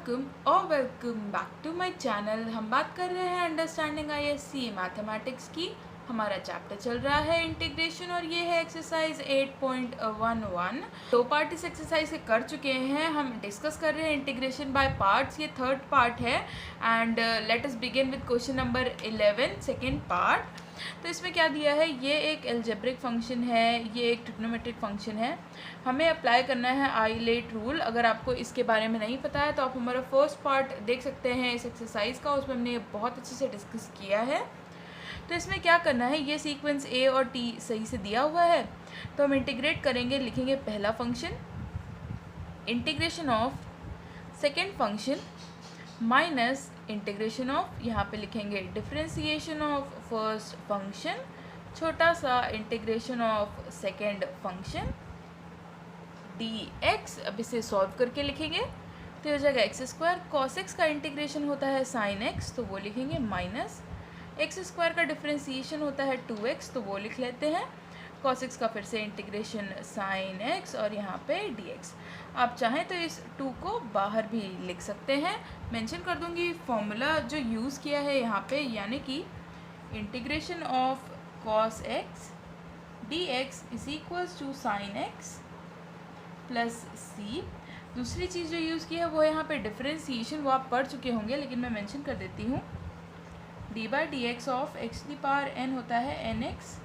Welcome back to my channel. हम बात कर रहे हैं अंडरस्टैंडिंग आईएससी मैथमेटिक्स की। हमारा चैप्टर चल रहा है इंटीग्रेशन और ये है एक्सरसाइज 8.11। दो पार्ट इस एक्सरसाइज से कर चुके हैं। हम डिस्कस कर रहे हैं इंटीग्रेशन बाय पार्ट्स, ये थर्ड पार्ट है। And let us begin with question number 11 second part. तो इसमें क्या दिया है, ये एक एल्जेब्रिक फंक्शन है, ये एक ट्रिग्नोमेट्रिक फंक्शन है। हमें अप्लाई करना है आइलेट रूल। अगर आपको इसके बारे में नहीं पता है तो आप हमारा फर्स्ट पार्ट देख सकते हैं इस एक्सरसाइज का, उसमें हमने बहुत अच्छे से डिस्कस किया है। तो इसमें क्या करना है, ये सीक्वेंस ए और टी सही से दिया हुआ है तो हम इंटीग्रेट करेंगे। लिखेंगे पहला function integration of second function minus integration of, यहाँ पे लिखेंगे डिफरेंशिएशन ऑफ फर्स्ट फंक्शन, छोटा सा integration of second function dx। अब इसे सॉल्व करके लिखेंगे तो हो जाएगा एक्स स्क्वायर। कॉस एक्स का इंटीग्रेशन होता है साइन एक्स, तो वो लिखेंगे माइनस एक्स स्क्वायर का डिफरेंशिएशन होता है 2x, तो वो लिख लेते हैं। कॉस एक्स का फिर से इंटीग्रेशन साइन एक्स और यहाँ पे dx। आप चाहें तो इस 2 को बाहर भी लिख सकते हैं। मेंशन कर दूंगी फॉर्मूला जो यूज़ किया है यहाँ पे, यानी कि integration of cos x dx is equals to sine x plus c. दूसरी चीज़ जो यूज़ की है वो यहाँ पे डिफरेंशिएशन, वो आप पढ़ चुके होंगे लेकिन मैं मेंशन कर देती हूँ। D by D x of X the power N होता है N X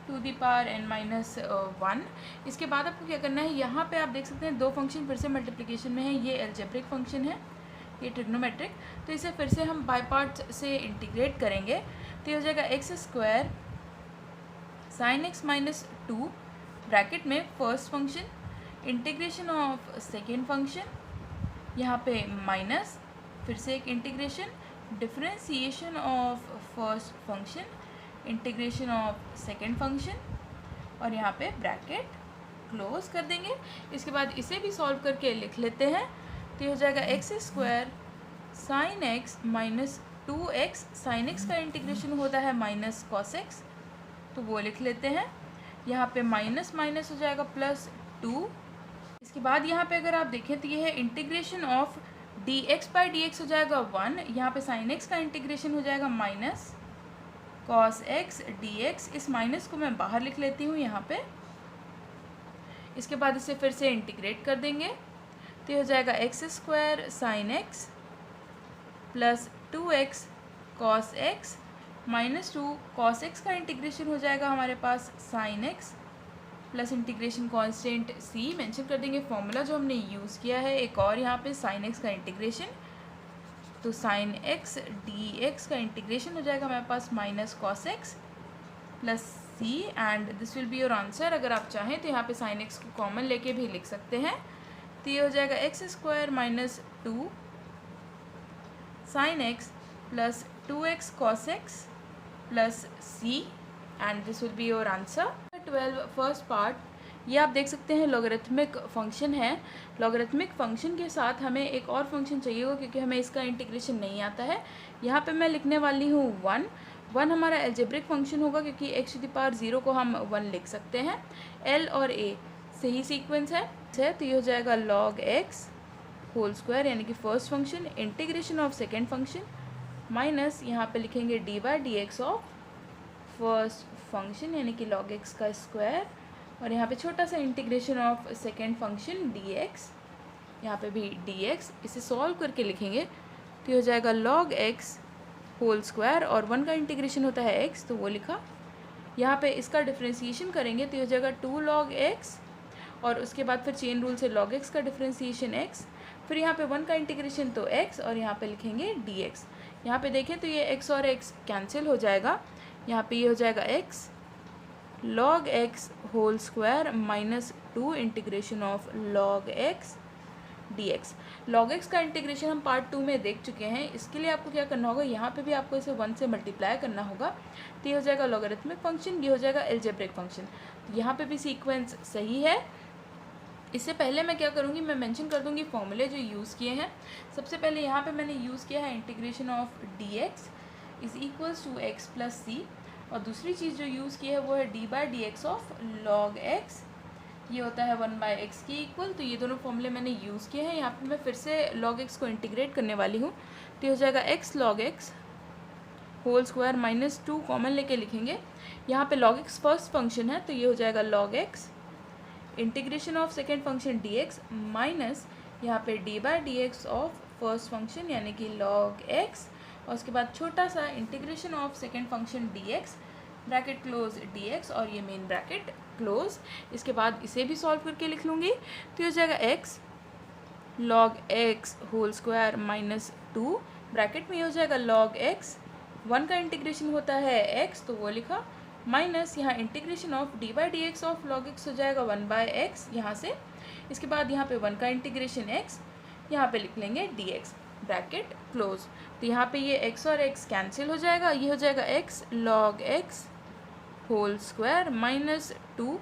to the power N minus 1। इसके बाद आपको क्या करना है, यहाँ पे आप देख सकते हैं दो फंक्शन फिर से मल्टीप्लिकेशन में है। ये एल्जेब्रिक फंक्शन है, ये ट्रिग्नोमेट्रिक, तो इसे फिर से हम बाय पार्ट्स से इंटीग्रेट करेंगे। तो ये हो जाएगा x square sine x minus 2 bracket में first function integration of second function, यहाँ पे माइनस फिर से एक integration differentiation of first function integration of second function और यहाँ पे ब्रैकेट क्लोज कर देंगे। इसके बाद इसे भी सॉल्व करके लिख लेते हैं। तो ये हो जाएगा x square sine x minus 2x। Sine x का इंटीग्रेशन होता है माइनस कॉस एक्स, तो वो लिख लेते हैं। यहाँ पे माइनस माइनस हो जाएगा प्लस 2। इसके बाद यहाँ पे अगर आप देखें तो ये है integration of dx by D x हो जाएगा 1। यहाँ पे साइन x का इंटीग्रेशन हो जाएगा माइनस कॉस x dx। इस माइनस को मैं बाहर लिख लेती हूँ यहाँ पे। इसके बाद इसे फिर से इंटीग्रेट कर देंगे तो ये हो जाएगा x square sine x plus 2x cos x minus 2 cos x का इंटीग्रेशन हो जाएगा हमारे पास sine x plus integration constant c। Mention कर देंगे फॉर्मूला जो हमने यूज़ किया है। एक और यहाँ पे साइन x का इंटीग्रेशन, तो साइन x dx का इंटीग्रेशन हो जाएगा हमारे पास minus cos x plus c and this will be your answer. अगर आप चाहें तो यहाँ पे साइन x को कॉमन लेके भी लिख सकते हैं। तो ये हो जाएगा x square minus 2 sign x plus 2x cos x plus c and this will be your answer. 12 first part, ये आप देख सकते हैं लॉगरिथमिक फंक्शन है। लॉगरिथमिक फंक्शन के साथ हमें एक और फंक्शन चाहिए होगा क्योंकि हमें इसका इंटीग्रेशन नहीं आता है। यहाँ पे मैं लिखने वाली हूँ 1 हमारा एल्जेब्रिक फंक्शन होगा क्योंकि एक्स टू द पावर 0 को हम 1 लिख सकते हैं। एल और ए सही सीक्वेंस है तो ये हो जाएगा लॉग एक्स होल स्क्वायर यानी कि first function integration of second function minus यहाँ पे लिखेंगे D by D x of first function यानी कि log x का स्क्वायर और यहाँ पे छोटा सा integration of second function dx, यहाँ पे भी dx। इसे सॉल्व करके लिखेंगे तो हो जाएगा log x होल स्क्वायर और 1 का इंटीग्रेशन होता है x, तो वो लिखा। यहाँ पे इसका डिफरेंशिएशन करेंगे तो हो जाएगा 2 log x और उसके बाद फिर चेन रूल से log x का डिफरेंशिएशन x, फिर यहाँ पे 1 का इंटीग्रेशन तो x और यहाँ पे लिखेंगे dx। यहाँ पे देखें तो ये x और x कैंसिल हो जाएगा। यहाँ पे ये हो जाएगा x log x whole square minus 2 integration of log x dx। log x का इंटीग्रेशन हम पार्ट 2 में देख चुके हैं। इसके लिए आपको क्या करना होगा, यहाँ पे भी आपको इसे 1 से मल्टीप्लाई करना होगा। तो ये हो जाएगा लॉगरिथमिक फंक्शन, ये हो जाएगा एल्जेब्रिक फंक्शन। यहाँ पे भी सीक्वेंस सही है। इससे पहले मैं क्या करूँगी, मैं मेंशन कर दूँगी फॉर्मूले जो यूज़ किए हैं। सबसे पहले यहाँ पे मैंने यूज़ किया है integration of dx is equals to x plus c, और दूसरी चीज़ जो यूज़ की है वो है d by D x of log x ये होता है 1/x की इक्वल। तो ये दोनों फॉर्मूले मैंने यूज़ किए हैं। यहाँ पे मैं फिर से log x को इंटीग्रेट करने वाली हूँ। तो ये हो जाएगा x log x whole square minus 2 common लेके लिखेंगे। यहाँ पे log x फर्स्ट फंक्शन है तो ये हो जाएगा log x integration of second function dx minus यहाँ पे d/dx ऑफ फर्स्ट फंक्शन यानी कि log x, और उसके बाद छोटा सा integration of second function dx bracket close dx और ये मेन ब्रैकेट क्लोज। इसके बाद इसे भी सॉल्व करके लिख लूँगी। तो ये हो जाएगा x log x whole square minus 2 bracket में ये हो जाएगा log x, 1 का इंटीग्रेशन होता है x तो वो लिखा, माइनस यहाँ integration of d/dx of log x हो जाएगा 1/x यहाँ से। इसके बाद यहाँ पे 1 का इंटीग्रेशन x, यहाँ पे लिख लेंगे dx ब्रैकेट क्लोज। तो यहाँ पे ये x और x कैंसिल हो जाएगा, ये हो जाएगा x log x whole square minus 2,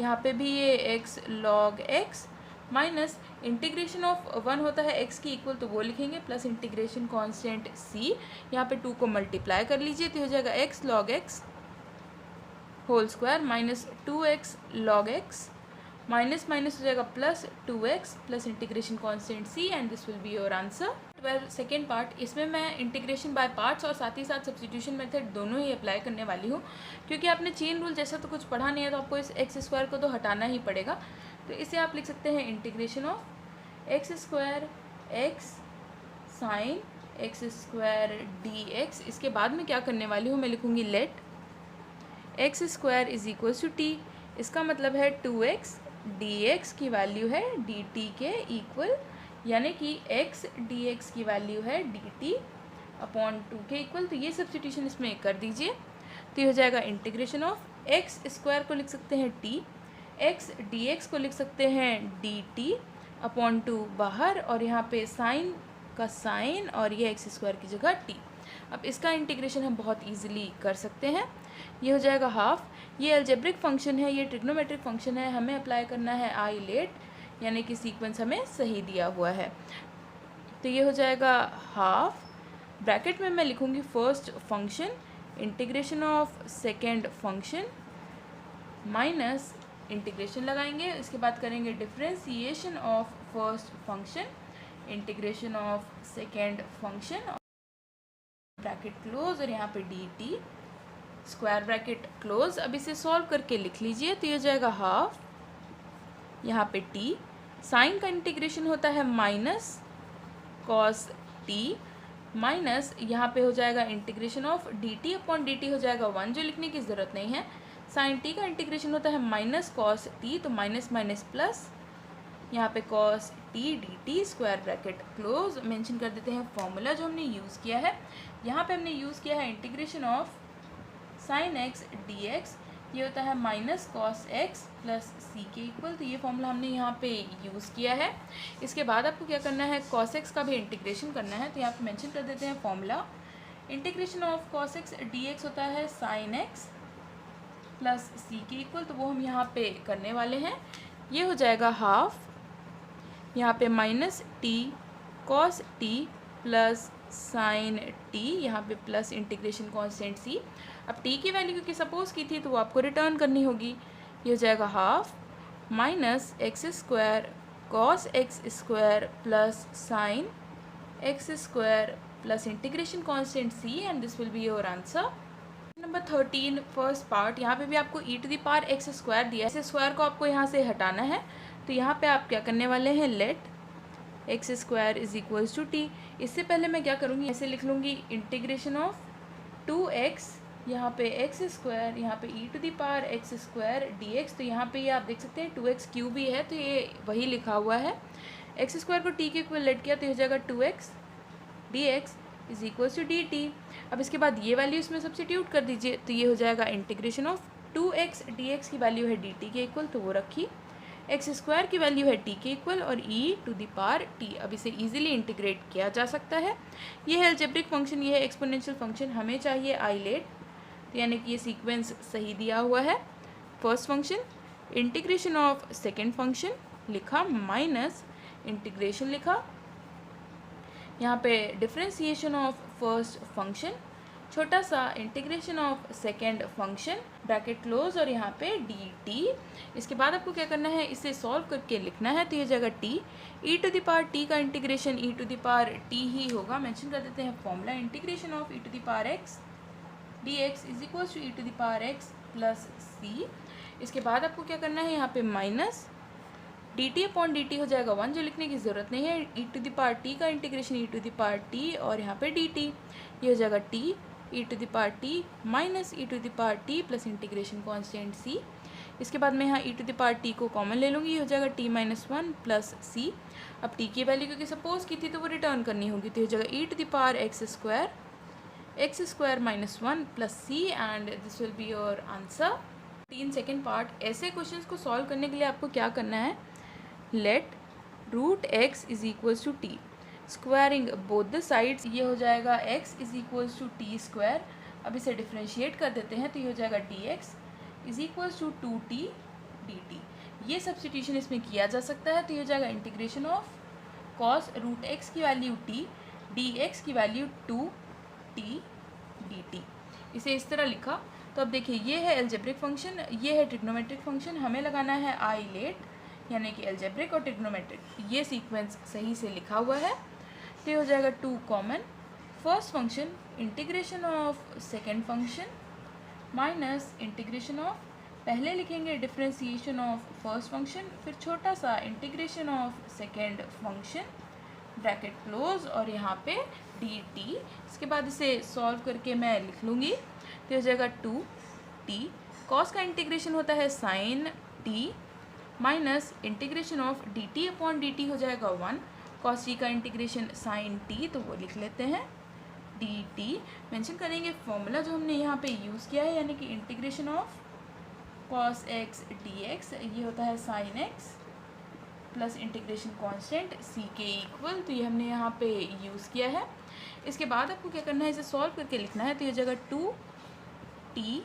यहाँ पे भी ये x log x minus integration of 1 होता है x की इक्वल तो वो लिखेंगे प्लस इंटीग्रेशन कांस्टेंट c, यहाँ पे 2 को मल्टीप्लाई कर लीजिए तो हो जाएगा x log x whole square minus 2x log x minus minus हो जाएगा plus 2x plus integration constant c and this will be your answer. 12 second part, इसमें मैं इंटीग्रेशन बाय पार्ट्स और साथ ही साथ सब्स्टिट्यूशन मेथड दोनों ही अप्लाई करने वाली हूँ। क्योंकि आपने चेन रूल जैसा तो कुछ पढ़ा नहीं है तो आपको इस एक्स स्क्वायर को तो हटाना ही पड़ेगा। तो इसे आप लिख सकते हैं integration of X square X sine x square D X. इसके बाद में क्या करने वाली हूँ, मैं लिखूँगी let X square is equals to T. इसका मतलब है 2x dx की वैल्यू है dt के इक्वल, यानी कि x dx की वैल्यू है dt अपॉन 2 के इक्वल। तो ये सब्स्टिट्यूशन इसमें कर दीजिए तो ये हो जाएगा इंटीग्रेशन ऑफ एक्स स्क्वायर को लिख सकते हैं t, x dx को लिख सकते हैं dt अपॉन 2 बाहर और यहाँ पे साइन का साइन और ये एक्स स्क्वायर की जगह t। अब इसका इंटीग्रेशन हम बहुत इजीली कर सकते हैं। ये हो जाएगा हाफ, ये अलजेब्रिक फंक्शन है, ये ट्रिग्नोमेट्रिक फंक्शन है, हमें अप्लाई करना है आई लेट यानी कि सीक्वेंस हमें सही दिया हुआ है। तो ये हो जाएगा हाफ, ब्रैकेट में मैं लिखूँगी first function integration of second function minus integration लगाएंगे, इसके बाद करेंगे differentiation of first function integration of second function bracket close और यहाँ पे d T square bracket close. अब इसे सॉल्व करके लिख लीजिए तो ये हो जाएगा हाफ, यहाँ पे टी साइन का इंटीग्रेशन होता है माइनस कॉस टी माइनस यहाँ पे हो जाएगा integration of d t upon d t हो जाएगा 1 जो लिखने की ज़रूरत नहीं है। साइन टी का इंटीग्रेशन होता है माइनस कॉस टी तो माइनस माइनस प्लस यहाँ पे cos T D T square bracket close. Mention कर देते हैं फॉर्मूला जो हमने यूज़ किया है। यहाँ पे हमने यूज़ किया है integration of sine x d x, ये होता है minus cos x plus c के इक्वल। तो ये फॉर्मूला हमने यहाँ पे यूज़ किया है। इसके बाद आपको क्या करना है, कॉस एक्स का भी इंटीग्रेशन करना है। तो यहाँ पे मेंशन कर देते हैं formula integration of cos x d x होता है साइन एक्स प्लस सी के इक्वल, तो वो हम यहाँ पे करने वाले हैं। ये हो जाएगा हाफ, यहाँ पे minus T cos t plus sign T, यहाँ पे प्लस इंटीग्रेशन कांस्टेंट सी। अब टी की वैल्यू क्योंकि सपोज की थी तो वो आपको रिटर्न करनी होगी। ये हो जाएगा half minus x square cos x square plus sine x square plus integration constant C and this will be your answer. Number 13 first part, यहाँ पे भी आपको e to the power x square दिया है। एक्स स्क्वायर को आपको यहाँ से हटाना है तो यहाँ पे आप क्या करने वाले हैं, let X square is equals to T. इससे पहले मैं क्या करूँगी, ऐसे लिख लूँगी इंटीग्रेशन ऑफ 2x यहाँ पे एक्स स्क्वायर यहाँ पे e to the power x square D x. तो यहाँ पे ये आप देख सकते हैं 2x क्यूब ही है तो ये वही लिखा हुआ है। एक्स स्क्वायर को टी के इक्वल लेट किया तो हो जाएगा 2x D x is equals to D T. अब इसके बाद ये वैल्यू इसमें सब्स्टिट्यूट कर दीजिए तो ये हो जाएगा integration of 2x D X की वैल्यू है डी टी के इक्वल तो वो रखी, एक्स स्क्वायर की वैल्यू है टी के इक्वल और ई टू द पावर टी। अब इसे इजीली इंटीग्रेट किया जा सकता है। ये है अलजेब्रिक फंक्शन, ये है एक्सपोनेंशियल फंक्शन, हमें चाहिए आई लेट, तो यानी कि ये सीक्वेंस सही दिया हुआ है। First function integration of second function लिखा माइनस इंटीग्रेशन लिखा, यहाँ पे डिफ्रेंसिएशन ऑफ फर्स्ट फंक्शन छोटा सा integration of second function bracket close और यहाँ पे डी टी। इसके बाद आपको क्या करना है, इसे सॉल्व करके लिखना है। तो ये जाएगा t, e to the power t का integration e to the power t ही होगा। मेंशन कर देते हैं formula, integration of e to the power x d x is equal to e to the power x plus c. इसके बाद आपको क्या करना है, यहाँ पे minus d t upon d t हो जाएगा 1, जो लिखने की ज़रूरत नहीं है। E to the power t का integration e to the power t और यहाँ पे डी टी, ये हो जाएगा t e to the power t minus e to the power t plus integration constant c. इसके बाद मैं यहाँ e to the power t को कॉमन ले लूँगी, ये हो जाएगा टी माइनस 1 प्लस सी। अब टी की वैल्यू क्योंकि सपोज की थी तो वो रिटर्न करनी होगी, तो हो जाएगा e to the power x square minus 1 plus c and this will be your answer. 3 second part. ऐसे क्वेश्चंस को सॉल्व करने के लिए आपको क्या करना है, let root x is equals to T, squaring both the sides, ये हो जाएगा x is equals to T square. अब इसे डिफ्रेंशिएट कर देते हैं, तो ये हो जाएगा D x is equals to 2t dt। ये सब्स्टिट्यूशन इसमें किया जा सकता है, तो ये हो जाएगा integration of cos root X की वैल्यू t डी एक्स की वैल्यू 2t dt। इसे इस तरह लिखा। तो अब देखिए, ये है एल्जेब्रिक फंक्शन, ये है ट्रिग्नोमेट्रिक फंक्शन। हमें लगाना है आई लेट, यानी कि एल्जेब्रिक और ट्रिग्नोमेट्रिक, ये सीक्वेंस सही से लिखा हुआ है। तो ये हो जाएगा 2 common, first function integration of second function minus integration of, पहले लिखेंगे डिफ्रेंसिएशन ऑफ फर्स्ट फंक्शन, फिर छोटा सा integration of second function bracket close और यहाँ पे डी टी। इसके बाद इसे सॉल्व करके मैं लिख लूँगी, तो हो जाएगा 2t, कॉस का इंटीग्रेशन होता है sine t minus integration of d t upon d t हो जाएगा 1, कॉस टी का इंटीग्रेशन साइन टी, तो वो लिख लेते हैं डी टी। मैंशन करेंगे फॉर्मूला जो हमने यहाँ पे यूज़ किया है, यानी कि integration of cos x d x, ये होता है sine x plus integration constant c के इक्वल, तो ये हमने यहाँ पे यूज़ किया है। इसके बाद आपको क्या करना है, इसे सॉल्व करके लिखना है। तो ये जगह 2t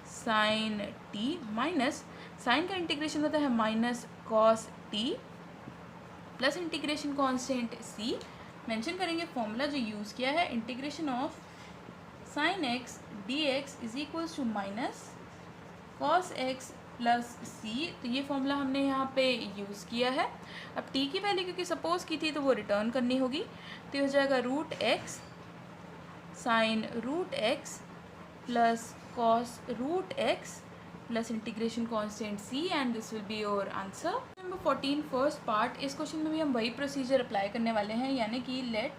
sine t minus, sine का इंटीग्रेशन होता है minus cos t plus integration constant c. Mention करेंगे फॉर्मूला जो यूज़ किया है, integration of sine x d x is equals to minus cos x plus c. तो ये फॉर्मूला हमने यहाँ पे यूज़ किया है। अब t की वैल्यू क्योंकि सपोज की थी तो वो रिटर्न करनी होगी, तो हो जाएगा root X sine root X plus cos root X plus integration constant C and this will be your answer. Number 14 first part, इस क्वेश्चन में भी हम वही प्रोसीजर अप्लाई करने वाले हैं, यानी कि let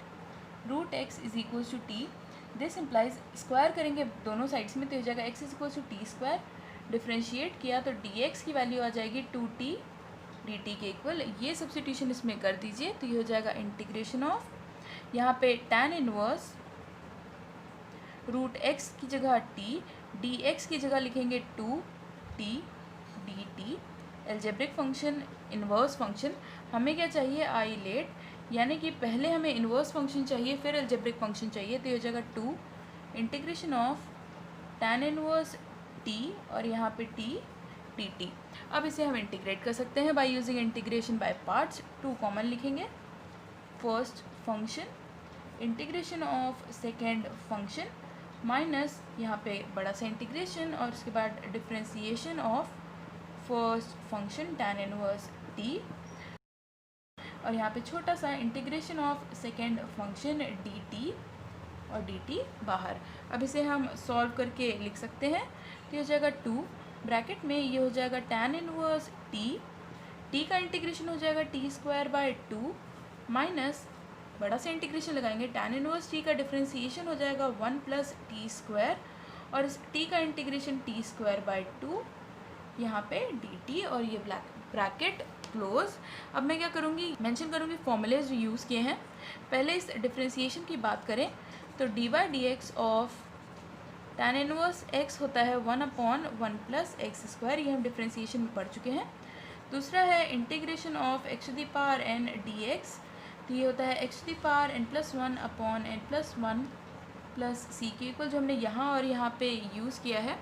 root x is equals to T, this implies square करेंगे दोनों साइड्स में, तो हो जाएगा X is equals to T square, differentiate किया तो डी एक्स की वैल्यू आ जाएगी 2t dt के इक्वल, ये सब्स्टिट्यूशन इसमें कर दीजिए, तो ये हो जाएगा इंटीग्रेशन ऑफ, यहाँ पे tan इनवर्स रूट एक्स की जगह t, डी एक्स की जगह लिखेंगे 2t dt। Algebraic function inverse function, हमें क्या चाहिए, आई लेट, यानी कि पहले हमें इन्वर्स फंक्शन चाहिए फिर एल्जेब्रिक फंक्शन चाहिए, तो ये हो जाएगा 2 integration of tan inverse t और यहाँ पे t dt। अब इसे हम इंटीग्रेट कर सकते हैं by using integration by parts. 2 common लिखेंगे, first function integration of second function minus यहाँ पे बड़ा सा इंटीग्रेशन और उसके बाद differentiation of first function tan inverse t और यहाँ पे छोटा सा integration of second function dt और dt बाहर। अब इसे हम सॉल्व करके लिख सकते हैं, तो ये हो जाएगा 2 ब्रैकेट में, ये हो जाएगा tan इनवर्स t का इंटीग्रेशन हो जाएगा t स्क्वायर बाय 2 माइनस बड़ा सा इंटीग्रेशन लगाएंगे, tan इनवर्स t का डिफ्रेंसिएशन हो जाएगा 1 प्लस टी स्क्वायर और इस t का इंटीग्रेशन t स्क्वायर बाय 2 यहाँ पे dt और ये ब्रैकेट क्लोज। अब मैं क्या करूँगी, मेंशन करूँगी फॉर्मूले जो यूज़ किए हैं। पहले इस डिफ्रेंसिएशन की बात करें तो D by D x of tan inverse x होता है 1/1 प्लस एक्स स्क्वायर, ये हम डिफ्रेंसिएशन में पढ़ चुके हैं। दूसरा है integration of x to the power n dx, तो ये होता है x to the power n+1/n+1 plus c के इक्वल, जो हमने यहाँ और यहाँ पे यूज़ किया है।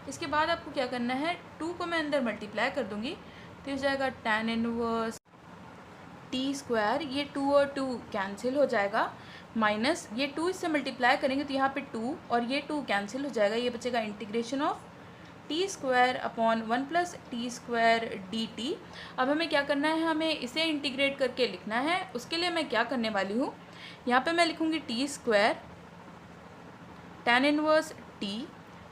इसके बाद आपको क्या करना है, 2 को मैं अंदर मल्टीप्लाई कर दूँगी, तो हो जाएगा tan इनवर्स टी स्क्वायर, ये 2 और 2 कैंसिल हो जाएगा, माइनस ये 2 इससे मल्टीप्लाई करेंगे तो यहाँ पे 2 और ये 2 कैंसिल हो जाएगा, ये बचेगा integration of T square upon 1 plus T square D T. अब हमें क्या करना है, हमें इसे इंटीग्रेट करके लिखना है। उसके लिए मैं क्या करने वाली हूँ, यहाँ पे मैं लिखूँगी T square tan inverse T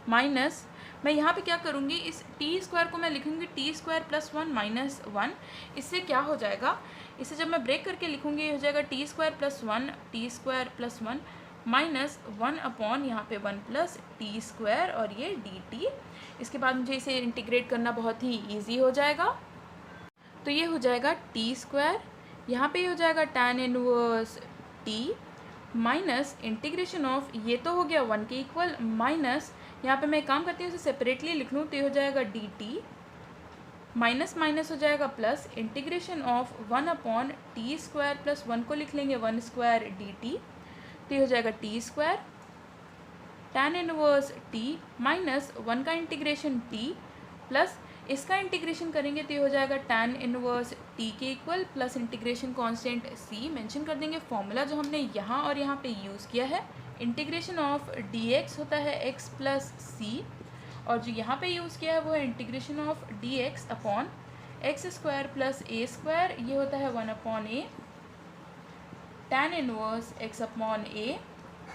minus, मैं यहाँ पे क्या करूँगी, इस टी स्क्वायर को मैं लिखूँगी टी स्क्वायर प्लस 1 माइनस 1। इससे क्या हो जाएगा, इसे जब मैं ब्रेक करके लिखूँगी ये हो जाएगा T square plus 1 T square plus 1 minus 1 upon यहाँ पे 1 प्लस टी स्क्वायर और ये डी टी। इसके बाद मुझे इसे इंटीग्रेट करना बहुत ही ईजी हो जाएगा। तो ये हो जाएगा टी स्क्वायर, यहाँ पे हो जाएगा tan inverse T minus integration of, ये तो हो गया 1 के इक्वल, माइनस यहाँ पे मैं काम करती हूँ इसे सेपरेटली लिख लूँ तो ये हो जाएगा डी टी माइनस माइनस हो जाएगा plus integration of 1 upon T square plus 1 को लिख लेंगे 1 स्क्वायर डी टी, तो ये हो जाएगा T square tan inverse T minus 1 का इंटीग्रेशन टी प्लस इसका इंटीग्रेशन करेंगे तो ये हो जाएगा tan इनवर्स टी के equal plus integration constant c, mention कर देंगे फॉर्मूला जो हमने यहाँ और यहाँ पे यूज़ किया है। इंटीग्रेशन ऑफ dx होता है x प्लस c और जो यहाँ पे यूज़ किया है वो है integration of dx upon x square plus a square, ये होता है 1 upon A tan inverse x upon a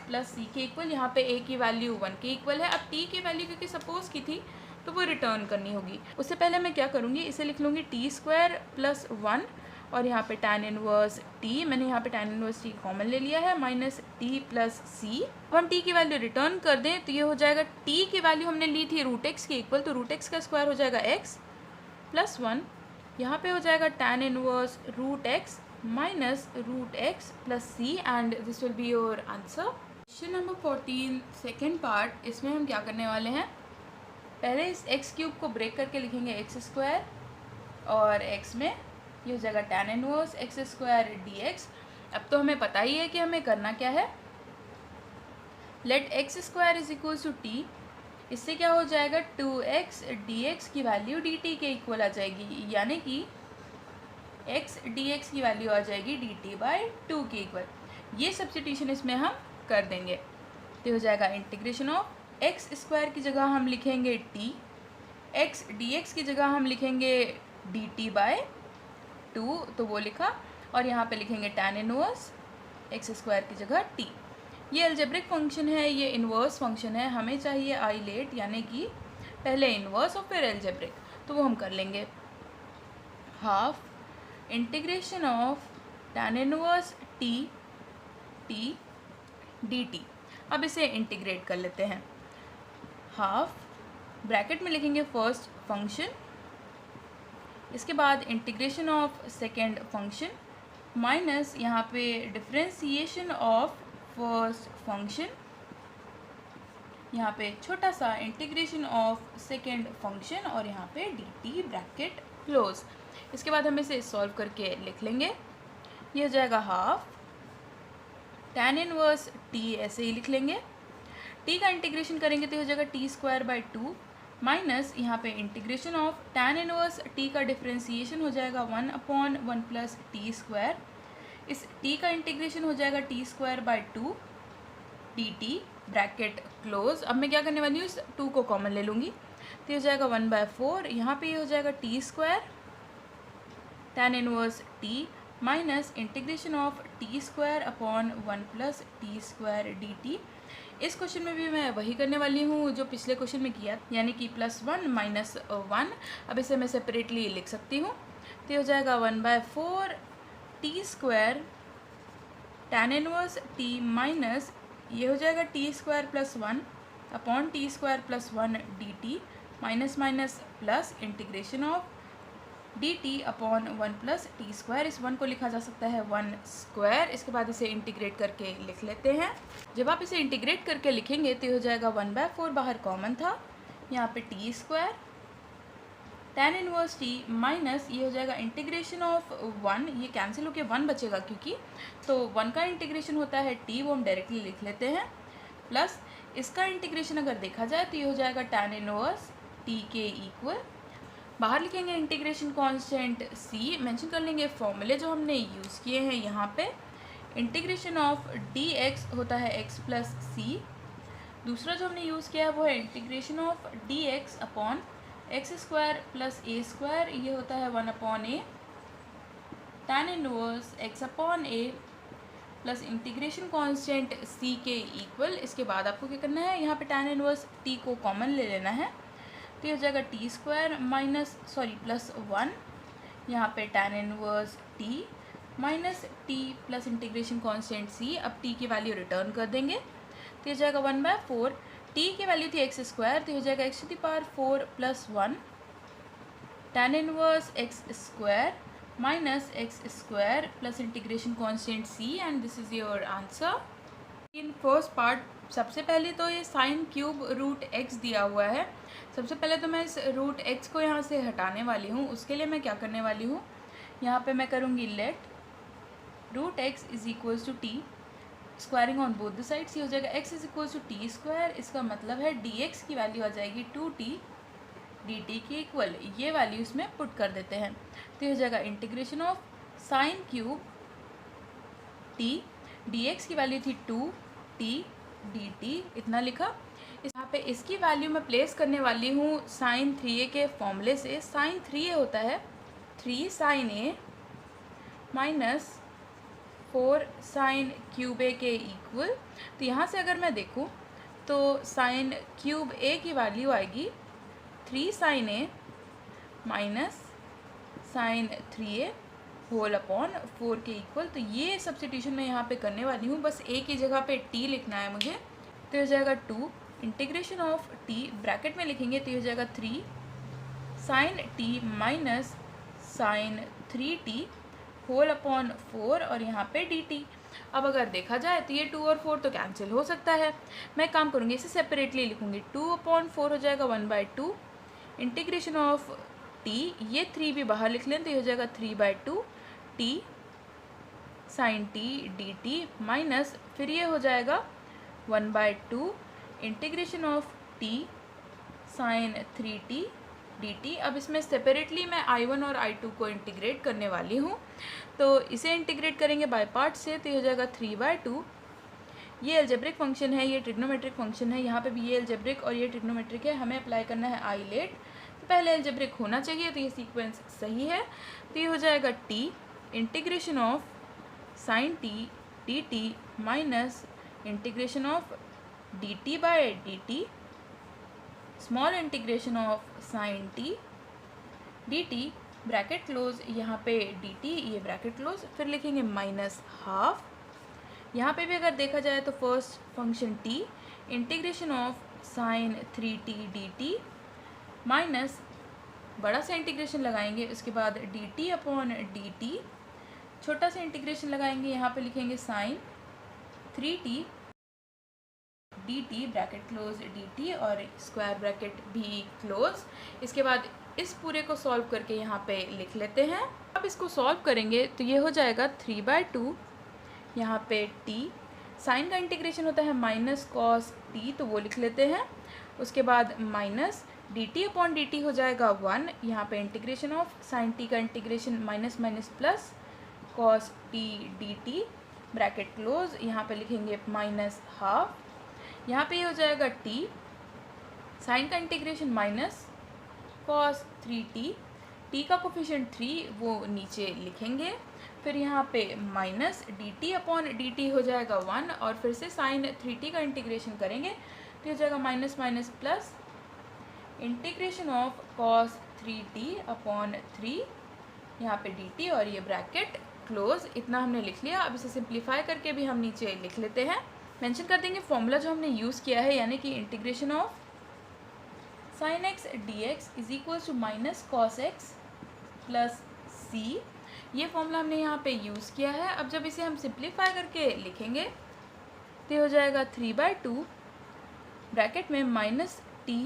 plus c के इक्वल, यहाँ पे a की वैल्यू 1 के इक्वल है। अब t की वैल्यू क्योंकि सपोज की थी तो वो रिटर्न करनी होगी, उससे पहले मैं क्या करूँगी, इसे लिख लूँगी टी स्क्वायर प्लस 1 और यहाँ पे tan इनवर्स t, मैंने यहाँ पे tan इनवर्स t कॉमन ले लिया है, माइनस t प्लस c। अब हम t की वैल्यू रिटर्न कर दें तो ये हो जाएगा, t की वैल्यू हमने ली थी रूट x के इक्वल, तो रूट x का स्क्वायर हो जाएगा x प्लस 1, यहाँ पे हो जाएगा tan inverse root x minus root x plus c and this will be your answer. Question number 14 second part, इसमें हम क्या करने वाले हैं, पहले इस एक्स क्यूब को ब्रेक करके लिखेंगे एक्स स्क्वायर और एक्स में ये हो जाएगा tan inverse x square D x. अब तो हमें पता ही है कि हमें करना क्या है, let X square is equals to T, इससे क्या हो जाएगा 2x dx की वैल्यू dt के इक्वल आ जाएगी, यानी कि x dx की वैल्यू आ जाएगी dt बाई 2 के इक्वल। ये सब्स्टिट्यूशन इसमें हम कर देंगे तो हो जाएगा इंटीग्रेशन ऑफ एक्स स्क्वायर की जगह हम लिखेंगे t, x dx की जगह हम लिखेंगे dt बाय 2, तो वो लिखा, और यहाँ पे लिखेंगे tan इनवर्स एक्स स्क्वायर की जगह t। ये अलजेब्रिक फंक्शन है, ये इन्वर्स फंक्शन है, हमें चाहिए आइलेट यानी कि पहले इन्वर्स और फिर अलजेब्रिक, तो वो हम कर लेंगे। Half integration of tan inverse t dt। अब इसे इंटीग्रेट कर लेते हैं, हाफ ब्रैकेट में लिखेंगे फर्स्ट फंक्शन, इसके बाद integration of second function minus यहाँ पे डिफरेंशिएशन ऑफ फर्स्ट फंक्शन, यहाँ पे छोटा सा इंटीग्रेशन ऑफ सेकेंड फंक्शन और यहाँ पे dt ब्रैकेट क्लोज। इसके बाद हम इसे सॉल्व करके लिख लेंगे, ये हो जाएगा हाफ tan इनवर्स t, ऐसे ही लिख लेंगे, t का इंटीग्रेशन करेंगे तो हो जाएगा t स्क्वायर बाई 2 माइनस यहाँ पे integration of tan inverse t का डिफरेंशिएशन हो जाएगा 1 अपॉन 1 प्लस टी स्क्वायर, इस t का इंटीग्रेशन हो जाएगा t square by 2 dt bracket close. अब मैं क्या करने वाली हूँ, इस 2 को कॉमन ले लूँगी तो हो जाएगा 1/4, यहाँ पे ये हो जाएगा t square tan inverse t minus integration of T square upon 1 plus T square D T. इस क्वेश्चन में भी मैं वही करने वाली हूँ जो पिछले क्वेश्चन में किया, यानी कि +1 माइनस 1। अब इसे मैं सेपरेटली लिख सकती हूँ तो ये हो जाएगा 1/4 T square tan inverse t minus ये हो जाएगा T square plus 1 upon T square plus 1 D T minus minus plus integration of dt upon 1 plus T square. इस 1 को लिखा जा सकता है 1 स्क्वायर। इसके बाद इसे इंटीग्रेट करके लिख लेते हैं। जब आप इसे इंटीग्रेट करके लिखेंगे तो ये हो जाएगा 1/4, बाहर कॉमन था, यहाँ पे T square tan inverse t minus ये हो जाएगा इंटीग्रेशन ऑफ 1, ये कैंसिल होके 1 बचेगा क्योंकि, तो 1 का इंटीग्रेशन होता है t, वो हम डायरेक्टली लिख लेते हैं, प्लस इसका इंटीग्रेशन अगर देखा जाए तो ये हो जाएगा tan इनवर्स t के इक्वल, बाहर लिखेंगे इंटीग्रेशन कांस्टेंट c, मेंशन कर लेंगे फॉर्मूले जो हमने यूज़ किए हैं यहाँ पे, इंटीग्रेशन ऑफ डी एक्स होता है एक्स प्लस सी। दूसरा जो हमने यूज़ किया है वो है integration of d x upon x square plus a square, ये होता है 1/a tan inverse x upon a plus integration constant c के इक्वल। इसके बाद आपको क्या करना है, यहाँ पे tan इनवर्स t को कॉमन ले लेना है, तो ये हो जाएगा t स्क्वायर प्लस 1, यहाँ पे tan inverse t minus t plus integration constant c। अब t की वैल्यू रिटर्न कर देंगे तो ये हो जाएगा 1/4, t की वैल्यू थी x स्क्वायर, तो ये हो जाएगा x⁴ plus 1 tan inverse x square minus x square plus integration constant c, and this is your answer. In first part सबसे पहले तो ये साइन क्यूब रूट x दिया हुआ है। सबसे पहले तो मैं इस रूट x को यहाँ से हटाने वाली हूँ। उसके लिए मैं क्या करने वाली हूँ, यहाँ पे मैं करूँगी let root x is equals to T, squaring on both the sides, ये हो जाएगा x is equals to T square. इसका मतलब है dx की वैल्यू आ जाएगी 2t dt की इक्वल, ये वैल्यू इसमें पुट कर देते हैं, तो ये हो जाएगा integration of sign cube t, dx की वैल्यू थी 2t dt, इतना लिखा। यहाँ पे इसकी वैल्यू मैं प्लेस करने वाली हूँ साइन 3a के फॉर्मूले से। साइन 3a होता है 3 sine a minus 4 sine cube a के इक्वल। तो यहाँ से अगर मैं देखूँ तो साइन क्यूब a की वैल्यू आएगी 3 sine a minus sine 3a whole upon 4 के इक्वल। तो ये सब्स्टिट्यूशन मैं यहाँ पे करने वाली हूँ, बस a की जगह पे t लिखना है मुझे, तो हो जाएगा 2 इंटीग्रेशन ऑफ t, ब्रैकेट में लिखेंगे तो हो जाएगा 3 sine t minus sine 3t whole upon 4 और यहाँ पे dt। अब अगर देखा जाए तो ये 2 और 4 तो कैंसिल हो सकता है, मैं काम करूँगी इसे सेपरेटली लिखूँगी। 2/4 हो जाएगा 1/2 इंटीग्रेशन ऑफ t, ये 3 भी बाहर लिख लें तो ये हो जाएगा 3/2 t sine t dt minus फिर ये हो जाएगा 1/2 integration of t sine 3t dt। अब इसमें सेपरेटली मैं I1 और I2 को इंटीग्रेट करने वाली हूँ, तो इसे इंटीग्रेट करेंगे बाय पार्ट से, तो ये हो जाएगा 3/2। ये एल्जेब्रिक फंक्शन है, ये ट्रिग्नोमेट्रिक फंक्शन है, यहाँ पे भी ये एल्जेब्रिक और ये ट्रिग्नोमेट्रिक है, हमें अप्लाई करना है आई लेट, तो पहले एल्जेब्रिक होना चाहिए, तो ये सीक्वेंस सही है। तो ये हो जाएगा t integration of sine t dt minus integration of dt by dt small integration of sine t dt bracket close, यहाँ पे dt ये ब्रैकेट क्लोज, फिर लिखेंगे माइनस हाफ। यहाँ पे भी अगर देखा जाए तो first function t integration of sign 3t dt minus बड़ा सा इंटीग्रेशन लगाएंगे, उसके बाद dt अपॉन dt, छोटा सा इंटीग्रेशन लगाएंगे, यहाँ पे लिखेंगे sine 3t dt bracket close dt और स्क्वायर ब्रैकेट भी क्लोज। इसके बाद इस पूरे को सॉल्व करके यहाँ पे लिख लेते हैं। अब इसको सॉल्व करेंगे तो ये हो जाएगा 3/2, यहाँ पे t साइन का इंटीग्रेशन होता है माइनस कॉस t, तो वो लिख लेते हैं। उसके बाद माइनस dt अपॉन dt हो जाएगा 1, यहाँ पे इंटीग्रेशन ऑफ साइन t का integration minus minus plus cos t dt bracket close, यहाँ पे लिखेंगे माइनस हाफ। यहाँ पे ये हो जाएगा t साइन का integration minus cos 3t, t का कोफिशिएंट 3 वो नीचे लिखेंगे, फिर यहाँ पे माइनस dt अपॉन dt हो जाएगा 1 और फिर से साइन 3t का इंटीग्रेशन करेंगे तो हो जाएगा minus minus plus integration of cos 3t upon 3, यहाँ पे dt और ये ब्रैकेट क्लोज। इतना हमने लिख लिया। अब इसे सिंप्लीफाई करके भी हम नीचे लिख लेते हैं, मेंशन कर देंगे फॉर्मूला जो हमने यूज़ किया है, यानी कि integration of sine x dx is equal to minus cos x plus c, ये फॉर्मूला हमने यहाँ पे यूज़ किया है। अब जब इसे हम सिंप्लीफाई करके लिखेंगे तो हो जाएगा 3/2 ब्रैकेट में माइनस t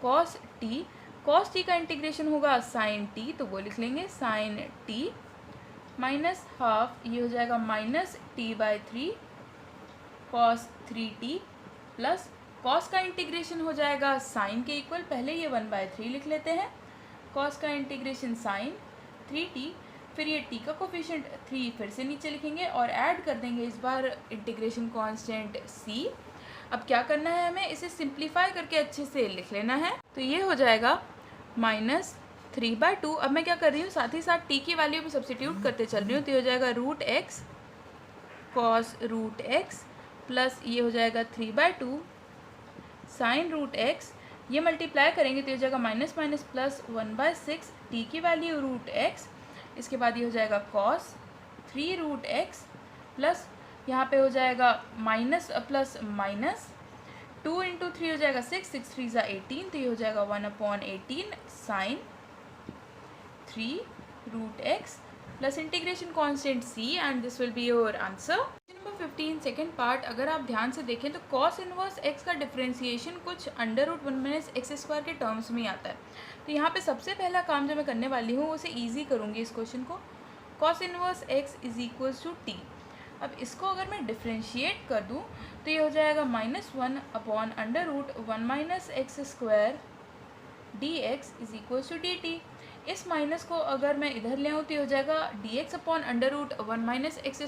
कॉस t का इंटीग्रेशन होगा साइन t, तो वो लिख लेंगे साइन t माइनस हाफ, ये हो जाएगा minus t/3 cos 3t plus cos का इंटीग्रेशन हो जाएगा साइन के इक्वल, पहले ये 1/3 लिख लेते हैं, कॉस का इंटीग्रेशन साइन 3t फिर ये t का कोफिशिएंट 3 फिर से नीचे लिखेंगे और ऐड कर देंगे इस बार इंटीग्रेशन कांस्टेंट c। अब क्या करना है, हमें इसे सिंप्लीफाई करके अच्छे से लिख लेना है। तो ये हो जाएगा -3/2। अब मैं क्या कर रही हूँ, साथ ही साथ t की वैल्यू भी सब्सटीट्यूट करते चल रही हूँ। तो ये हो जाएगा √x cos √x प्लस ये हो जाएगा 3/2 sin √x। ये मल्टीप्लाई करेंगे तो ये हो जाएगा माइनस माइनस प्लस 1/6 t की वैल्यू √x। इसके बाद ये हो जाएगा cos 3 प्लस यहाँ पे हो जाएगा माइनस प्लस माइनस 2 × 3 हो जाएगा 6, 6 3 = 18। तो ये हो जाएगा 1/18 sin 3 plus integration constant c and this will be your answer. Number 15 second part, अगर आप ध्यान से देखें तो cos इनवर्स x का डिफरेंशिएशन कुछ √1 - x² के टर्म्स में आता है। तो यहाँ पे सबसे पहला काम जो मैं करने वाली हूँ उसे ईजी करूँगी इस क्वेश्चन को। cos inverse x = t। अब इसको अगर मैं डिफरेंशिएट कर दूँ तो ये हो जाएगा -1/√1 - x² dx = dt। इस माइनस को अगर मैं इधर ले आऊँ तो ये हो जाएगा dx/√1 - x²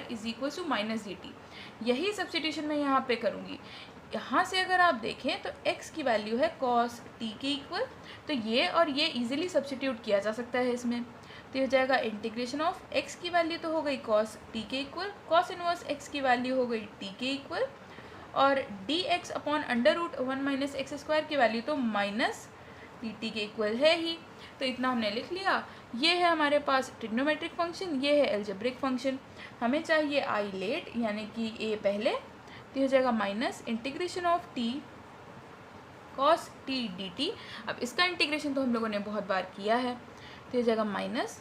= -dt। यही सब्स्टिट्यूशन मैं यहाँ पे करूँगी। यहाँ से अगर आप देखें तो x की वैल्यू है cos t के इक्वल, तो ये और ये इजीली सब्स्टिट्यूट किया जा सकता है इसमें। तो ये हो जाएगा इंटीग्रेशन ऑफ x की वैल्यू तो हो गई cos t के इक्वल, cos इनवर्स x की वैल्यू हो गई t के इक्वल, और dx/√1 - x² की वैल्यू तो -dt के इक्वल है ही। तो इतना हमने लिख लिया। ये है हमारे पास ट्रिग्नोमेट्रिक फंक्शन, ये है एल्जेब्रिक फंक्शन। हमें चाहिए आई लेट यानी कि a पहले। तो हो जाएगा minus integration of t cos t dt। अब इसका इंटीग्रेशन तो हम लोगों ने बहुत बार किया है। तो हो जाएगा minus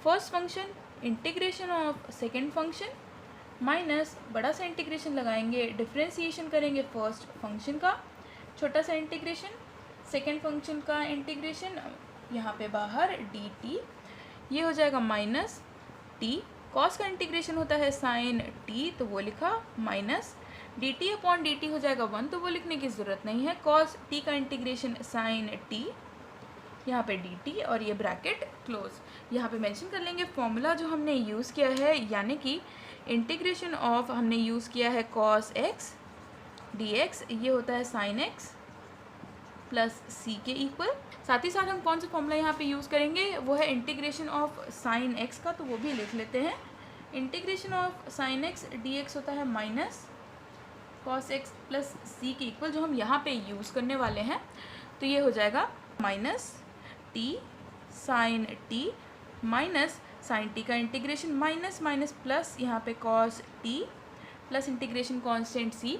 first function integration of second function minus बड़ा सा इंटीग्रेशन लगाएंगे, डिफ्रेंसीशन करेंगे फर्स्ट फंक्शन का, छोटा सा इंटीग्रेशन सेकेंड फंक्शन का इंटीग्रेशन यहाँ पे बाहर dt। ये हो जाएगा माइनस t, cos का इंटीग्रेशन होता है sin t तो वो लिखा, माइनस dt/dt हो जाएगा 1 तो वो लिखने की ज़रूरत नहीं है, cos t का इंटीग्रेशन sin t यहाँ पे dt और ये ब्रैकेट क्लोज। यहाँ पे मेंशन कर लेंगे फॉर्मूला जो हमने यूज़ किया है, यानी कि इंटीग्रेशन ऑफ हमने यूज़ किया है cos x dx, ये होता है sin x प्लस c के इक्वल। साथ ही साथ हम कौन सा फॉर्मूला यहाँ पे यूज़ करेंगे, वो है इंटीग्रेशन ऑफ sin x का, तो वो भी लिख लेते हैं। Integration of sin x dx होता है minus cos x plus c के इक्वल, जो हम यहाँ पे यूज़ करने वाले हैं। तो ये हो जाएगा minus t sin t minus sin t का इंटीग्रेशन माइनस माइनस प्लस यहाँ पे cos t plus integration constant c।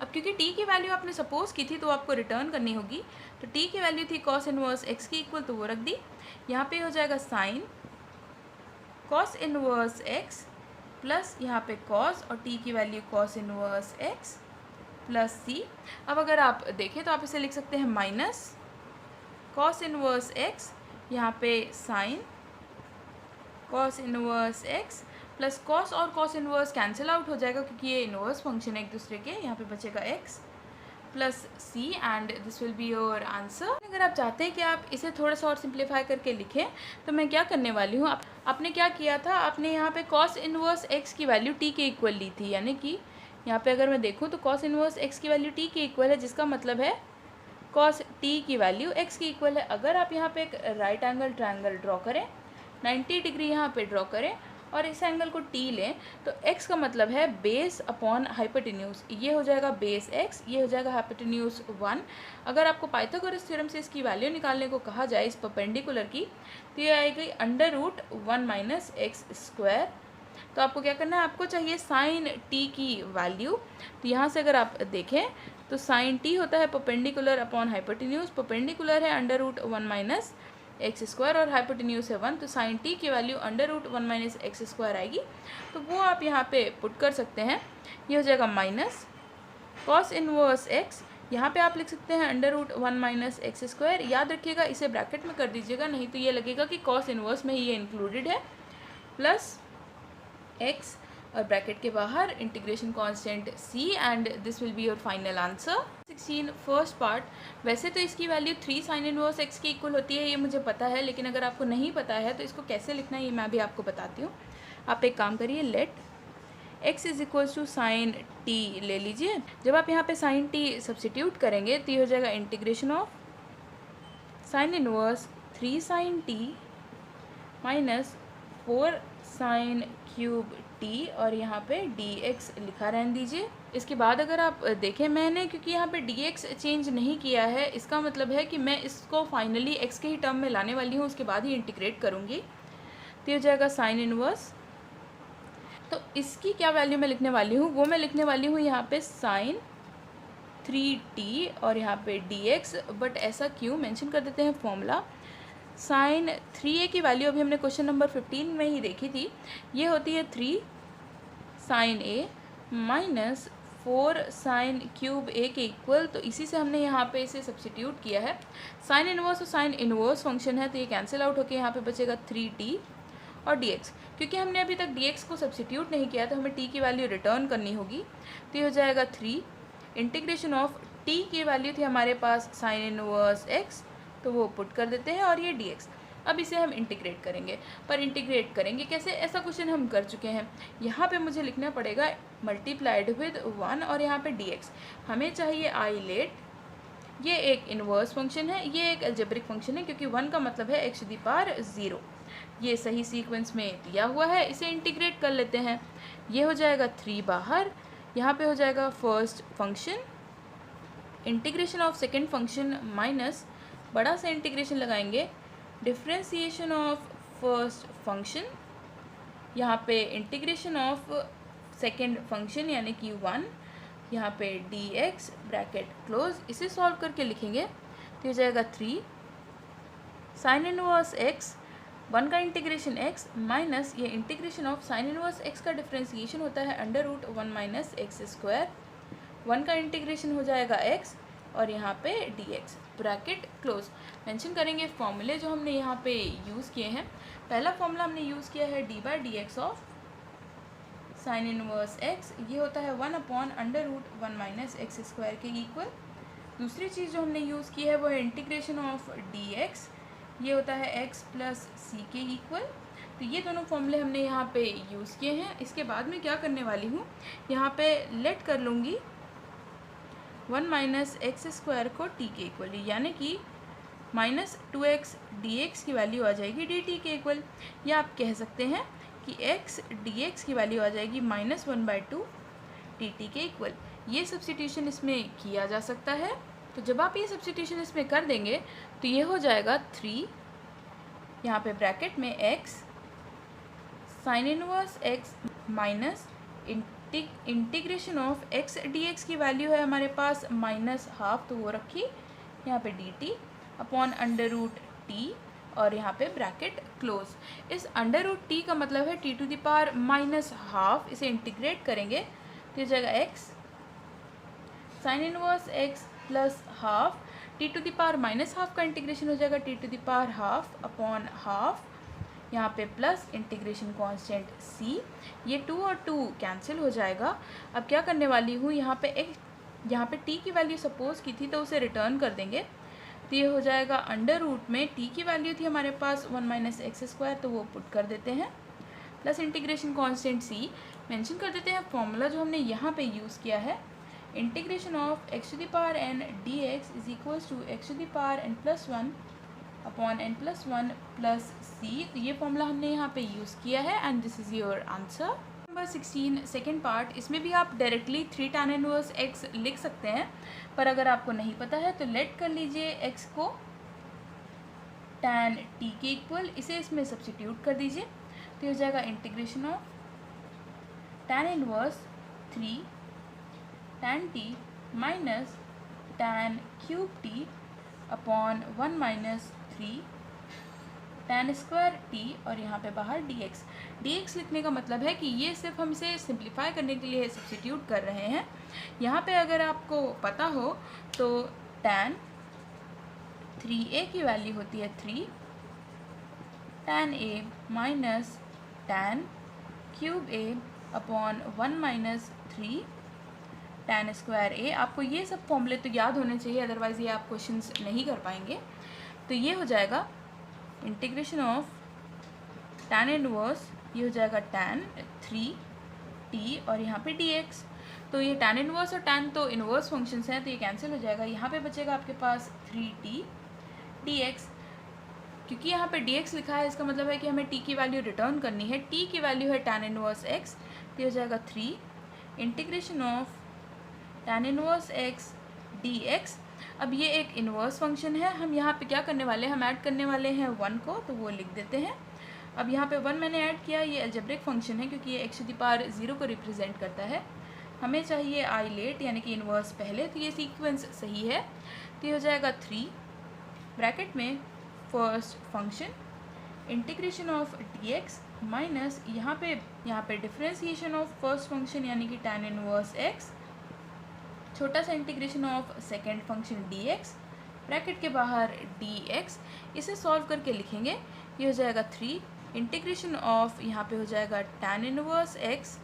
अब क्योंकि t की वैल्यू आपने सपोज की थी तो आपको रिटर्न करनी होगी, तो t की वैल्यू थी cos इनवर्स x की इक्वल, तो वो रख दी। यहाँ पे हो जाएगा sin cos inverse x plus यहाँ पे cos और t की value cos inverse x plus c। अब अगर आप देखें तो आप इसे लिख सकते हैं माइनस cos इनवर्स x यहाँ पे sin cos inverse x plus cos और cos इनवर्स कैंसिल आउट हो जाएगा क्योंकि ये इनवर्स फंक्शन है एक दूसरे के। यहाँ पे बचेगा x plus c and this will be your answer. अगर आप चाहते हैं कि आप इसे थोड़ा सा और सिंप्लीफाई करके लिखें तो मैं क्या करने वाली हूँ, आपने क्या किया था, आपने यहाँ पे cos इनवर्स x की वैल्यू t के इक्वल ली थी, यानी कि यहाँ पे अगर मैं देखूँ तो cos इनवर्स x की वैल्यू t के इक्वल है, जिसका मतलब है cos t की वैल्यू x की इक्वल है। अगर आप यहाँ पे एक राइट एंगल ट्रायंगल ड्रॉ करें, 90 डिग्री यहाँ पे ड्रॉ करें और इस एंगल को t लें, तो x का मतलब है बेस अपॉन हाइपोटेन्यूज। ये हो जाएगा बेस x, ये हो जाएगा हाइपोटेन्यूज 1। अगर आपको पाइथागोरस थ्योरम से इसकी वैल्यू निकालने को कहा जाए इस परपेंडिकुलर की, तो ये आएगी √1 - x²। तो आपको क्या करना है, आपको चाहिए sin t की वैल्यू। तो यहाँ से अगर आप देखें तो sin t होता है परपेंडिकुलर अपॉन हाइपोटेन्यूज, परपेंडिकुलर है √1 - x² और हाइपोटेन्यूज है 1, तो sin t की वैल्यू √1 - x² आएगी। तो वो आप यहाँ पे पुट कर सकते हैं। ये हो जाएगा माइनस cos इनवर्स x, यहाँ पे आप लिख सकते हैं √1 - x²। याद रखिएगा इसे ब्रैकेट में कर दीजिएगा, नहीं तो ये लगेगा कि cos इनवर्स में ही ये इंक्लूडेड है, प्लस x और ब्रैकेट के बाहर integration constant c and this will be your final answer. 16 first part, वैसे तो इसकी वैल्यू 3 साइन इनवर्स x के इक्वल होती है, ये मुझे पता है, लेकिन अगर आपको नहीं पता है तो इसको कैसे लिखना है ये मैं भी आपको बताती हूँ। आप एक काम करिए, let x is equals to sine t ले लीजिए। जब आप यहाँ पे साइन t सब्सटीट्यूट करेंगे तो ये हो जाएगा integration of sine inverse 3 sine t minus 4 sine cube t और यहाँ पे dx लिखा रहने दीजिए। इसके बाद अगर आप देखें, मैंने क्योंकि यहाँ पे dx चेंज नहीं किया है, इसका मतलब है कि मैं इसको फाइनली x के ही टर्म में लाने वाली हूँ, उसके बाद ही इंटीग्रेट करूँगी। तो ये हो जाएगा साइन इनवर्स, तो इसकी क्या वैल्यू मैं लिखने वाली हूँ, वो मैं लिखने वाली हूँ यहाँ पे साइन 3t और यहाँ पे dx, बट ऐसा क्यों, मेंशन कर देते हैं फॉर्मूला। साइन 3a की वैल्यू अभी हमने क्वेश्चन नंबर 15 में ही देखी थी, ये होती है 3 sine a minus 4 sine cube a के इक्वल, तो इसी से हमने यहाँ पे इसे सब्सटीट्यूट किया है। साइन इनवर्स और साइन इनवर्स फंक्शन है, तो ये कैंसिल आउट होकर यहाँ पे बचेगा 3t और dx। क्योंकि हमने अभी तक dx को सब्सटीट्यूट नहीं किया तो हमें t की वैल्यू रिटर्न करनी होगी, तो ये हो जाएगा 3 इंटीग्रेशन ऑफ t की वैल्यू थी हमारे पास साइन इनवर्स x, तो वो पुट कर देते हैं, और ये dx। अब इसे हम इंटीग्रेट करेंगे, पर इंटीग्रेट करेंगे कैसे, ऐसा क्वेश्चन हम कर चुके हैं। यहाँ पे मुझे लिखना पड़ेगा मल्टीप्लाइड विद 1 और यहाँ पे dx। हमें चाहिए आई लेट, ये एक इनवर्स फंक्शन है, ये एक अलजेब्रिक फंक्शन है, क्योंकि 1 का मतलब है x टू द पावर 0। ये सही सीक्वेंस में दिया हुआ है, इसे इंटीग्रेट कर लेते हैं। ये हो जाएगा 3 बाहर, यहाँ पे हो जाएगा first function, integration of second function minus बड़ा सा इंटीग्रेशन लगाएंगे, डिफ्रेंसिएशन ऑफ फर्स्ट फंक्शन, यहाँ पे इंटीग्रेशन ऑफ सेकेंड फंक्शन यानी कि 1, यहाँ पे dx ब्रैकेट क्लोज, इसे सॉल्व करके लिखेंगे तो हो जाएगा 3 साइन इनवर्स x, 1 का इंटीग्रेशन x माइनस ये integration of sine inverse x का डिफ्रेंसिएशन होता है under root 1 minus x square, 1 का इंटीग्रेशन हो जाएगा x और यहाँ पे dx ब्रैकेट क्लोज। मेंशन करेंगे फॉर्मूले जो हमने यहाँ पे यूज़ किए हैं। पहला फॉर्मूला हमने यूज़ किया है d by dx of sine inverse x, ये होता है 1 upon under root 1 minus x square के इक्वल। दूसरी चीज़ जो हमने यूज़ की है वो है इंटीग्रेशन ऑफ dx, ये होता है x प्लस सी के इक्वल। तो ये दोनों फॉर्मूले हमने यहाँ पे यूज़ किए हैं। इसके बाद में क्या करने वाली हूँ, यहाँ पे लेट कर लूँगी 1 माइनस एक्स स्क्वायर को t के इक्वल, यानी कि माइनस 2x dx की वैल्यू आ जाएगी dt के इक्वल, या आप कह सकते हैं कि x dx की वैल्यू आ जाएगी माइनस 1/2 dt के इक्वल। ये सब्स्टिट्यूशन इसमें किया जा सकता है। तो जब आप ये सब्स्टिट्यूशन इसमें कर देंगे तो ये हो जाएगा 3, यहाँ पे ब्रैकेट में x sine inverse x minus integration of x dx की वैल्यू है हमारे पास माइनस हाफ, तो वो रखी यहाँ पे dt upon under root t और यहाँ पे ब्रैकेट क्लोज। इस अंडर रूट t का मतलब है t to the power minus half, इसे इंटीग्रेट करेंगे तो हो जाएगा x sine inverse x plus half, t to the power minus half का इंटीग्रेशन हो जाएगा t to the power half upon half, यहाँ पे प्लस इंटीग्रेशन कांस्टेंट c, ये 2 और 2 कैंसिल हो जाएगा। अब क्या करने वाली हूँ, यहाँ पे t की वैल्यू सपोज की थी तो उसे रिटर्न कर देंगे, तो ये हो जाएगा अंडर रूट में t की वैल्यू थी हमारे पास 1 माइनस एक्स स्क्वायर, तो वो पुट कर देते हैं, plus integration constant c, mention कर देते हैं फॉर्मूला जो हमने यहाँ पे यूज़ किया है, integration of x to the power n dx is equals to x to the power n plus 1 upon n plus 1 plus c। तो ये फॉर्मूला हमने यहाँ पे यूज़ किया है and this is your answer. Number 16 second part, इसमें भी आप डायरेक्टली 3 tan इनवर्स x लिख सकते हैं, पर अगर आपको नहीं पता है तो लेट कर लीजिए x को tan t के इक्वल, इसे इसमें सब्स्टिट्यूट कर दीजिए तो हो जाएगा integration of tan inverse 3 tan t minus tan cube t upon 1 minus 3 tan square t और यहाँ पे बाहर dx लिखने का मतलब है कि ये सिर्फ हम इसे सिंप्लीफाई करने के लिए सब्स्टिट्यूट कर रहे हैं। यहाँ पे अगर आपको पता हो तो tan 3a की वैल्यू होती है 3 tan a minus tan cube a upon 1 minus 3 tan square a. आपको ये सब फॉर्मूले तो याद होने चाहिए, अदरवाइज़ ये आप क्वेश्चंस नहीं कर पाएंगे। तो ये हो जाएगा इंटीग्रेशन ऑफ tan इनवर्स, ये हो जाएगा tan 3t और यहाँ पे dx। तो ये tan इनवर्स और tan तो इनवर्स फंक्शंस हैं, तो ये कैंसिल हो जाएगा। यहाँ पे बचेगा आपके पास 3t dx। क्योंकि यहाँ पे dx लिखा है, इसका मतलब है कि हमें t की वैल्यू रिटर्न करनी है। t की वैल्यू है tan इनवर्स x, तो ये हो जाएगा 3 integration of tan inverse x dx। अब ये एक इनवर्स फंक्शन है, हम यहाँ पे क्या करने वाले हैं, हम ऐड करने वाले हैं 1 को, तो वो लिख देते हैं। अब यहाँ पे 1 मैंने ऐड किया, ये अलजेब्रिक फंक्शन है क्योंकि ये x⁻0 को रिप्रेजेंट करता है। हमें चाहिए आई लेट यानी कि इनवर्स पहले, तो ये सीक्वेंस सही है। तो ये हो जाएगा 3 ब्रैकेट में first function integration of dx minus यहाँ पे डिफ्रेंसिएशन ऑफ फर्स्ट फंक्शन यानी कि tan इनवर्स x, छोटा सा integration of second function dx, bracket के बाहर dx। इसे सॉल्व करके लिखेंगे, ये हो जाएगा 3 इंटीग्रेशन ऑफ यहाँ पे हो जाएगा tan इनवर्स x,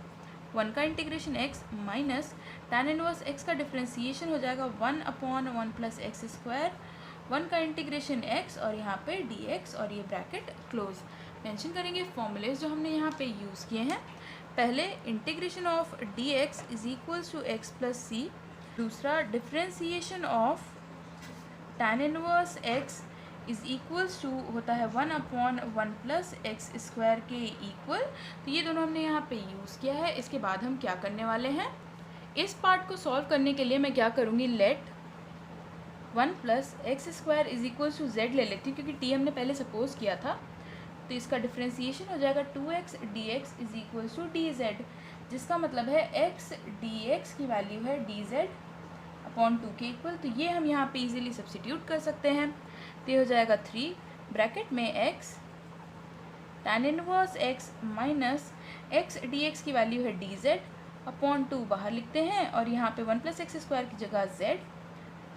1 का integration x minus tan inverse x का डिफ्रेंसिएशन हो जाएगा 1 अपॉन 1 प्लस एक्स स्क्वायर, 1 का इंटीग्रेशन x और यहाँ पे dx और ये ब्रैकेट क्लोज। मेंशन करेंगे फॉर्मूलेज जो हमने यहाँ पे यूज़ किए हैं। पहले integration of dx is equals to x plus c, दूसरा differentiation of tan inverse x is equals to होता है 1 अपॉन 1 प्लस एक्स स्क्वायर के इक्वल। तो ये दोनों हमने यहाँ पे यूज़ किया है। इसके बाद हम क्या करने वाले हैं, इस पार्ट को सॉल्व करने के लिए मैं क्या करूँगी, let 1 plus x square is equals to z ले लेती हूँ क्योंकि टी हमने पहले सपोज किया था। तो इसका डिफ्रेंसिएशन हो जाएगा 2x dx is equals to dz, जिसका मतलब है x dx की वैल्यू है dz अपॉन 2 के इक्वल। तो ये हम यहाँ पे इजीली सब्स्टिट्यूट कर सकते हैं। तो ये हो जाएगा 3 ब्रैकेट में x tan inverse x minus x dx की वैल्यू है dz अपॉन 2 बाहर लिखते हैं और यहाँ पे 1 प्लस एक्स स्क्वायर की जगह z,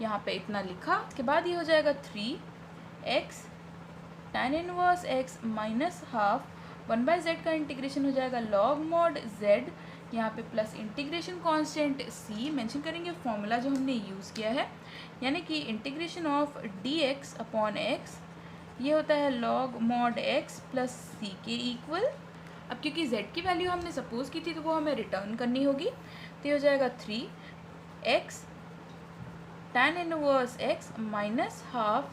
यहाँ पे इतना लिखा। उसके बाद ये हो जाएगा 3x tan inverse x minus half 1/z का इंटीग्रेशन हो जाएगा log mod z, यहाँ पे plus integration constant c, mention करेंगे फॉर्मूला जो हमने यूज़ किया है, यानी कि integration of dx upon x ये होता है log mod x plus c के इक्वल। अब क्योंकि z की वैल्यू हमने सपोज की थी तो वो हमें रिटर्न करनी होगी। तो ये हो जाएगा 3x tan inverse x minus half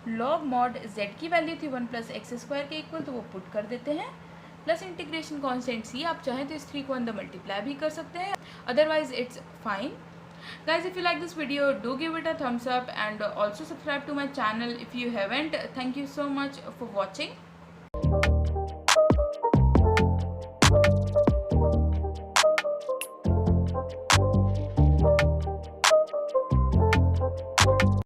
log mod z की वैल्यू थी 1 प्लस एक्स स्क्वायर के इक्वल, तो वो पुट कर देते हैं, प्लस इंटीग्रेशन कांस्टेंट c। आप चाहें तो इस 3 को अंदर मल्टीप्लाई भी कर सकते हैं, otherwise it's fine. Guys, if you like this video, do give it a thumbs up and also subscribe to my channel if you haven't. Thank you so much for watching.